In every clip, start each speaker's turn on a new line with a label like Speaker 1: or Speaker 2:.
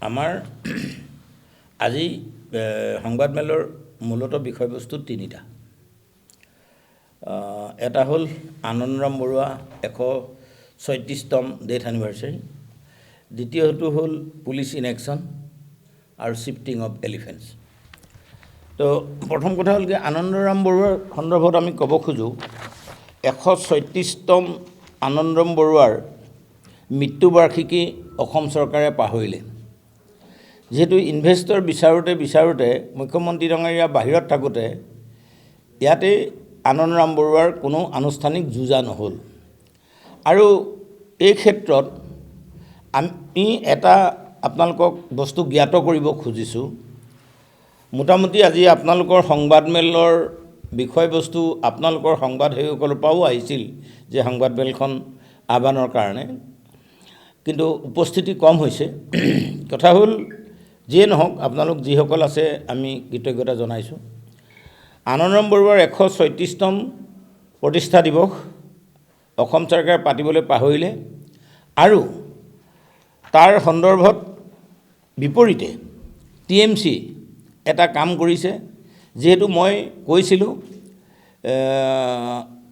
Speaker 1: আমাৰ আজি সংবাদমেলৰ মূলত বিষয়বস্তু তিনিটা। এটা হ'ল আনন্দৰাম বৰুৱা 136তম ডেথ এনিভাৰ্চাৰী, দ্বিতীয়টো হ'ল পুলিচ ইন একশ্যন আৰু শিফটিং অফ এলিফেণ্টছ। তো প্ৰথম কথা হ'ল কি আনন্দৰাম বৰুৱাৰ সন্দৰ্ভত আমি ক'ব খোজোঁ 136তম আনন্দৰাম বৰুৱাৰ মৃত্যুবাৰ্ষিকী অসম চৰকাৰে পাহৰিলে। যিহেতু ইনভেষ্টৰ বিচাৰোঁতে মুখ্যমন্ত্ৰী ডাঙৰীয়া বাহিৰত থাকোঁতে ইয়াতে আনন্দৰাম বৰুৱাৰ কোনো আনুষ্ঠানিক যোজা নহ'ল। আৰু এই ক্ষেত্ৰত আমি এটা আপোনালোকক বস্তু জ্ঞাত কৰিব খুজিছোঁ। মোটামুটি আজি আপোনালোকৰ সংবাদমেলৰ বিষয়বস্তু আপোনালোকৰ সংবাদসেৱীসকলৰ পৰাও আহিছিল যে সংবাদমেলখন আহ্বানৰ কাৰণে, কিন্তু উপস্থিতি কম হৈছে। কথা হ'ল যিয়ে নহওক আপোনালোক যিসকল আছে আমি কৃতজ্ঞতা জনাইছোঁ। আনন্দৰাম বৰুৱাৰ 136তম প্ৰতিষ্ঠা দিৱস অসম চৰকাৰে পাতিবলৈ পাহৰিলে আৰু তাৰ সন্দৰ্ভত বিপৰীতে TMC এটা কাম কৰিছে। যিহেতু মই কৈছিলোঁ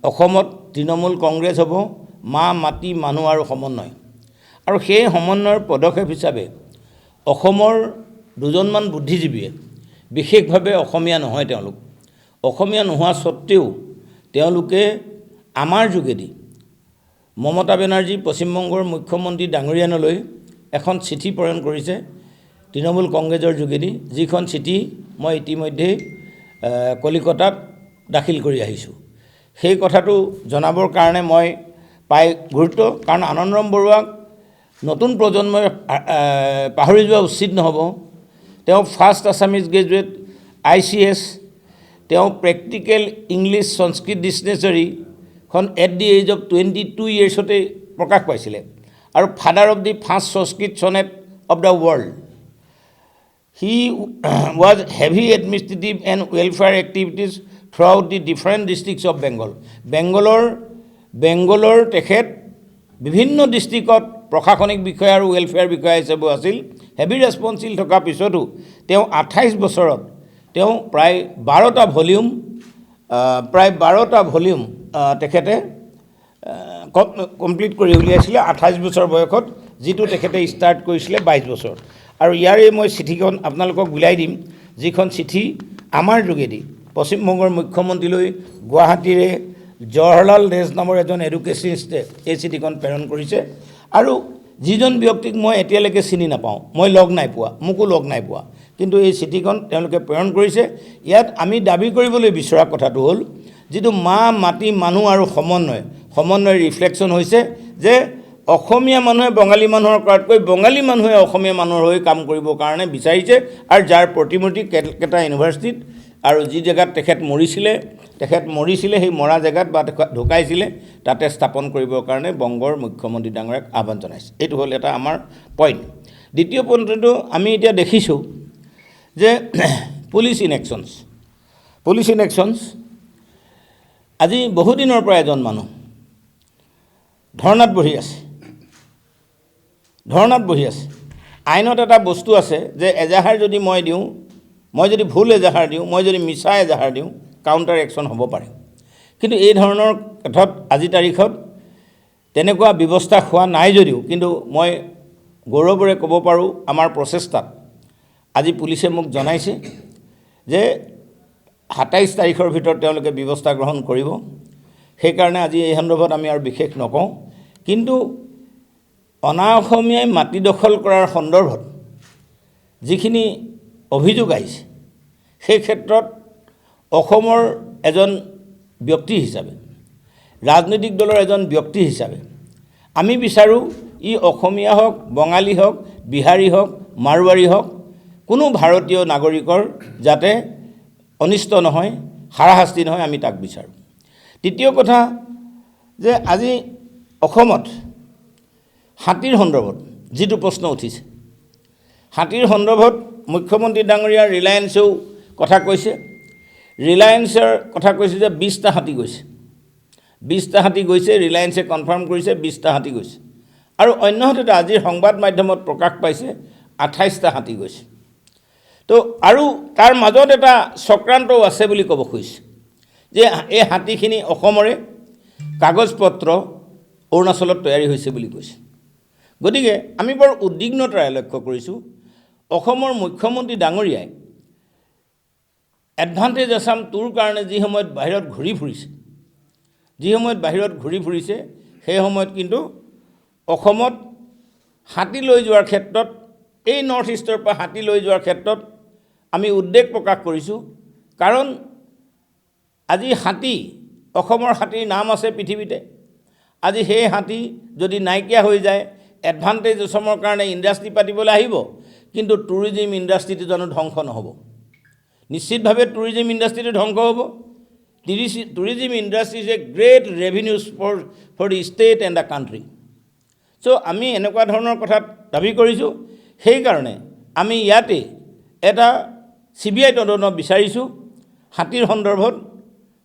Speaker 1: অসমত তৃণমূল কংগ্ৰেছ হ'ব, মাটি মানুহ আৰু সমন্বয়, আৰু সেই সমন্বয়ৰ পদক্ষেপ হিচাপে অসমৰ দুজনমান বুদ্ধিজীৱীয়ে, বিশেষভাৱে অসমীয়া নহয় তেওঁলোক, অসমীয়া নোহোৱা স্বত্তেও তেওঁলোকে আমাৰ যোগেদি মমতা বেনাৰ্জী পশ্চিমবংগৰ মুখ্যমন্ত্ৰী ডাঙৰীয়ানলৈ এখন চিঠি প্ৰেৰণ কৰিছে তৃণমূল কংগ্ৰেছৰ যোগেদি, যিখন চিঠি মই ইতিমধ্যেই কলিকতাত দাখিল কৰি আহিছোঁ। সেই কথাটো জনাবৰ কাৰণে মই পাই গুৰুত্ব, কাৰণ আনন্দৰাম বৰুৱাক নতুন প্ৰজন্মই পাহৰি যোৱা উচিত নহ'ব। তেওঁ ফাৰ্ষ্ট আছামিজ গ্ৰেজুৱেট, ICS, তেওঁ প্ৰেক্টিকেল ইংলিছ সংস্কৃত ডিকশ্যনেৰীখন এট দি এজ অফ 22 yearsতে প্ৰকাশ পাইছিলে, আৰু father of the first Sanskrit sonnet of the world. He was heavy administrative and welfare activities throughout the different districts of Bengal. বেংগলৰ তেখেত বিভিন্ন ডিষ্ট্ৰিক্টত প্ৰশাসনিক বিষয়া আৰু ৱেলফেয়াৰ বিষয়া হিচাপে আছিল। হেভি ৰেছপন্সিবিলিটি থকাৰ পিছতো তেওঁ 28 বছৰত তেওঁ প্ৰায় 12টা ভলিউম তেখেতে কমপ্লিট কৰি উলিয়াইছিলে 28 বছৰ বয়সত, যিটো তেখেতে ষ্টাৰ্ট কৰিছিলে 22 বছৰত। আৰু ইয়াৰে মই চিঠিখন আপোনালোকক বিলাই দিম, যিখন চিঠি আমাৰ যোগেদি পশ্চিমবংগৰ মুখ্যমন্ত্ৰীলৈ গুৱাহাটীৰে জৱাহৰলাল নেহৰু নামৰ এজন এডুকেশ্যনিষ্টে এই চিঠিখন প্ৰেৰণ কৰিছে। আৰু যিজন ব্যক্তিক মই এতিয়ালৈকে চিনি নাপাওঁ, মই লগ নাই পোৱা, মোকো লগ নাই পোৱা, কিন্তু এই চিঠিখন তেওঁলোকে প্ৰেৰণ কৰিছে। ইয়াত আমি দাবী কৰিবলৈ বিচৰা কথাটো হ'ল যিটো মাটি মানুহ আৰু সমন্বয়ৰ ৰিফ্লেকশ্যন হৈছে যে অসমীয়া মানুহে বঙালী মানুহৰ কৰাতকৈ বঙালী মানুহে অসমীয়া মানুহৰ হৈ কাম কৰিবৰ কাৰণে বিচাৰিছে, আৰু যাৰ প্ৰতিমূৰ্তি কেলকাতা ইউনিভাৰ্চিটিত আৰু যি জেগাত তেখেত মৰিছিলে সেই মৰা জেগাত বা ঢুকাইছিলে তাতে স্থাপন কৰিবৰ কাৰণে বংগৰ মুখ্যমন্ত্ৰী ডাঙৰীয়াক আহ্বান জনাইছে। এইটো হ'ল এটা আমাৰ পইণ্ট। দ্বিতীয় পইণ্টটো আমি এতিয়া দেখিছোঁ যে পুলিচ ইন একশ্যনছ আজি বহুদিনৰ পৰা এজন মানুহ ধৰ্ণাত বহি আছে। আইনত এটা বস্তু আছে যে এজাহাৰ যদি মই যদি ভুল এজাহাৰ দিওঁ, মই যদি মিছা এজাহাৰ দিওঁ, কাউণ্টাৰ একশ্যন হ'ব পাৰে। কিন্তু এই ধৰণৰ কথাত আজি তাৰিখত তেনেকুৱা ব্যৱস্থা হোৱা নাই যদিও, কিন্তু মই গৌৰৱেৰে ক'ব পাৰোঁ আমাৰ প্ৰচেষ্টাত আজি পুলিচে মোক জনাইছে যে 27 তাৰিখৰ ভিতৰত তেওঁলোকে ব্যৱস্থা গ্ৰহণ কৰিব। সেইকাৰণে আজি এই সন্দৰ্ভত আমি আৰু বিশেষ নকওঁ। কিন্তু অনা অসমীয়াই মাটি দখল কৰাৰ সন্দৰ্ভত যিখিনি অভিযোগ আহিছে, সেই ক্ষেত্ৰত অসমৰ এজন ব্যক্তি হিচাপে, ৰাজনৈতিক দলৰ এজন ব্যক্তি হিচাপে আমি বিচাৰোঁ ই অসমীয়া হওক, বঙালী হওক, বিহাৰী হওক, মাৰোৱাৰী হওক, কোনো ভাৰতীয় নাগৰিকৰ যাতে অনিষ্ট নহয়, হাৰাশাস্তি নহয়, আমি তাক বিচাৰোঁ। তৃতীয় কথা যে আজি অসমত হাতীৰ সন্দৰ্ভত যিটো প্ৰশ্ন উঠিছে, হাতীৰ সন্দৰ্ভত মুখ্যমন্ত্ৰী ডাঙৰীয়া ৰিলায়েন্সেও কথা কৈছে। ৰিলায়েন্সৰ কথা কৈছে যে 20টা হাতী গৈছে, ৰিলায়েন্সে কনফাৰ্ম কৰিছে 20টা হাতী গৈছে। আৰু অন্যহাতে আজিৰ সংবাদ মাধ্যমত প্ৰকাশ পাইছে 28টা হাতী গৈছে তো আৰু তাৰ মাজত এটা চক্ৰান্তও আছে বুলি ক'ব খুজিছে যে এই হাতীখিনি অসমৰে কাগজ পত্ৰ অৰুণাচলত তৈয়াৰী হৈছে বুলি কৈছে গতিকে আমি বৰ উদ্বিগ্নতাৰে লক্ষ্য কৰিছোঁ অসমৰ মুখ্যমন্ত্ৰী ডাঙৰীয়াই এডভান্টেজ আছাম টুৰ কাৰণে যি সময়ত বাহিৰত ঘূৰি ফুৰিছে সেই সময়ত কিন্তু অসমত হাতী লৈ যোৱাৰ ক্ষেত্ৰত এই নৰ্থ ইষ্টৰ পৰা হাতী লৈ যোৱাৰ ক্ষেত্ৰত আমি উদ্বেগ প্ৰকাশ কৰিছোঁ কাৰণ আজি হাতী অসমৰ হাতীৰ নাম আছে পৃথিৱীতে আজি সেই হাতী যদি নাইকিয়া হৈ যায় এডভান্টেজ অসমৰ কাৰণে ইণ্ডাষ্ট্ৰি পাতিবলৈ আহিব কিন্তু টুৰিজিম ইণ্ডাষ্ট্ৰিটো জানো ধ্বংস নহ'ব নিশ্চিতভাৱে টুৰিজিম ইণ্ডাষ্ট্ৰিটো ধ্বংস হ'ব tourism industry is a great revenues for the state and the country so' আমি এনেকুৱা ধৰণৰ কথা দাবী কৰিছোঁ সেইকাৰণে আমি ইয়াতে এটা CBI তদন্ত বিচাৰিছোঁ হাতীৰ সন্দৰ্ভত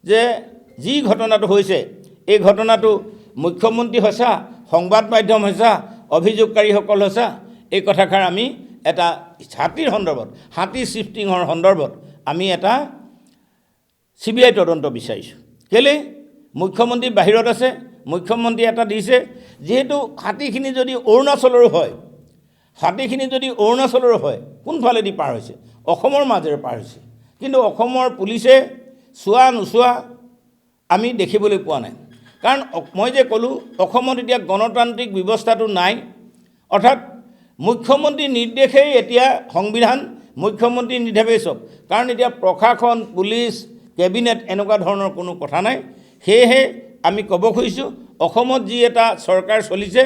Speaker 1: যে যি ঘটনাটো হৈছে এই ঘটনাটো মুখ্যমন্ত্ৰী সঁচা সংবাদ মাধ্যম সঁচা অভিযোগকাৰীসকল সঁচা এই কথাষাৰ আমি এটা হাতীৰ সন্দৰ্ভত হাতী শিফটিঙৰ সন্দৰ্ভত আমি এটা CBI তদন্ত বিচাৰিছোঁ কেলে মুখ্যমন্ত্ৰী বাহিৰত আছে মুখ্যমন্ত্ৰী এটা দিছে যেহেতু হাতীখিনি যদি অৰুণাচলৰো হয় কোনফালেদি পাৰ হৈছে অসমৰ মাজেৰে পাৰ হৈছে কিন্তু অসমৰ পুলিচে চোৱা নোচোৱা আমি দেখিবলৈ পোৱা নাই কাৰণ মই যে ক'লোঁ অসমত এতিয়া গণতান্ত্ৰিক ব্যৱস্থাটো নাই অৰ্থাৎ মুখ্যমন্ত্ৰী নিৰ্দেশেই এতিয়া সংবিধান মুখ্যমন্ত্ৰী নিৰ্দেশেই চব কাৰণ এতিয়া প্ৰশাসন পুলিচ কেবিনেট এনেকুৱা ধৰণৰ কোনো কথা নাই সেয়েহে আমি ক'ব খুজিছোঁ অসমত যি এটা চৰকাৰ চলিছে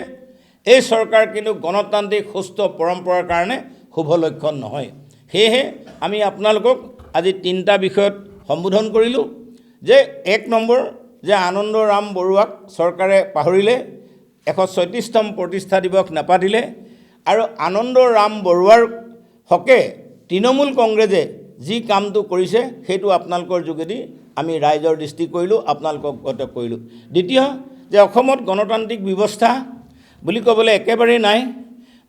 Speaker 1: এই চৰকাৰ কিন্তু গণতান্ত্ৰিক সুস্থ পৰম্পৰাৰ কাৰণে শুভ লক্ষণ নহয় সেয়েহে আমি আপোনালোকক আজি 3টা বিষয়ত সম্বোধন কৰিলোঁ যে 1 নম্বৰ যে আনন্দৰাম বৰুৱাক চৰকাৰে পাহৰিলে 136তম প্ৰতিষ্ঠা দিৱস নাপাতিলে আৰু আনন্দৰাম বৰুৱাৰ হকে তৃণমূল কংগ্ৰেছে যি কামটো কৰিছে সেইটো আপোনালোকৰ যোগেদি আমি ৰাইজৰ দৃষ্টি কৰিলোঁ আপোনালোকক অৱগত কৰিলোঁ দ্বিতীয় যে অসমত গণতান্ত্ৰিক ব্যৱস্থা বুলি ক'বলৈ একেবাৰে নাই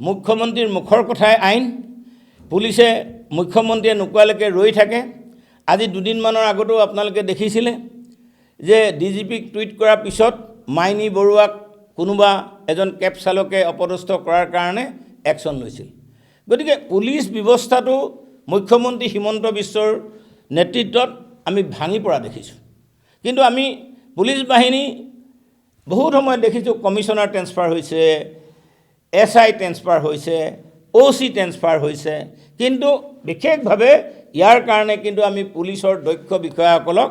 Speaker 1: মুখ্যমন্ত্ৰীৰ মুখৰ কথাই আইন পুলিচে মুখ্যমন্ত্ৰীয়ে নোকোৱালৈকে ৰৈ থাকে আজি দুদিনমানৰ আগতো আপোনালোকে দেখিছিলে যে DGPক টুইট কৰাৰ পিছত মাইনী বৰুৱাক কোনোবা এজন কেব চালকে অপদস্থ কৰাৰ কাৰণে একশ্যন লৈছিল গতিকে পুলিচ ব্যৱস্থাটো মুখ্যমন্ত্ৰী হিমন্ত বিশ্বৰ নেতৃত্বত আমি ভাঙি পৰা দেখিছোঁ কিন্তু আমি পুলিচ বাহিনী বহুত সময়ত দেখিছোঁ কমিশনাৰ ট্ৰেন্সফাৰ হৈছে SI ট্ৰেন্সফাৰ হৈছে OC ট্ৰেন্সফাৰ হৈছে কিন্তু বিশেষভাৱে ইয়াৰ কাৰণে কিন্তু আমি পুলিচৰ দক্ষ বিষয়াসকলক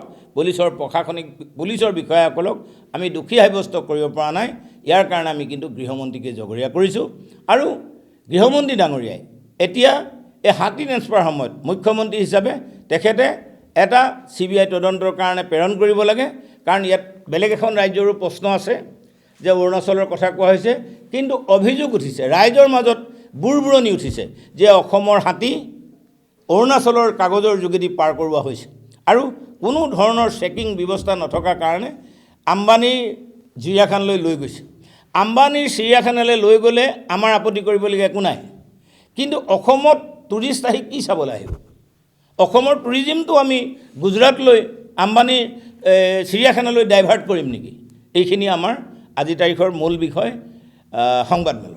Speaker 1: পুলিচৰ বিষয়াসকলক আমি দুখী সাব্যস্ত কৰিব পৰা নাই ইয়াৰ কাৰণে আমি কিন্তু গৃহমন্ত্ৰীকে জগৰীয়া কৰিছোঁ আৰু গৃহমন্ত্ৰী ডাঙৰীয়াই এতিয়া এই হাতী ট্ৰেন্সফাৰ সময়ত মুখ্যমন্ত্ৰী হিচাপে তেখেতে এটা CBI তদন্তৰ কাৰণে প্ৰেৰণ কৰিব লাগে কাৰণ ইয়াত বেলেগ এখন ৰাজ্যৰো প্ৰশ্ন আছে যে অৰুণাচলৰ কথা কোৱা হৈছে কিন্তু অভিযোগ উঠিছে ৰাইজৰ মাজত বুৰবুৰণি উঠিছে যে অসমৰ হাতী অৰুণাচলৰ কাগজৰ যোগেদি পাৰ কৰোৱা হৈছে আৰু কোনো ধৰণৰ চেকিং ব্যৱস্থা নথকাৰ কাৰণে আম্বানীৰ চিৰিয়াখানালৈ লৈ গৈছে আম্বানীৰ চিৰিয়াখানালৈ লৈ গ'লে আমাৰ আপত্তি কৰিবলগীয়া একো নাই কিন্তু অসমত টুৰিষ্ট আহি কি চাবলৈ আহিব অসমৰ টুৰিজিমটো আমি গুজৰাটলৈ আম্বানীৰ চিৰিয়াখানালৈ ডাইভাৰ্ট কৰিম নেকি এইখিনি আমাৰ আজি তাৰিখৰ মূল বিষয় সংবাদমেল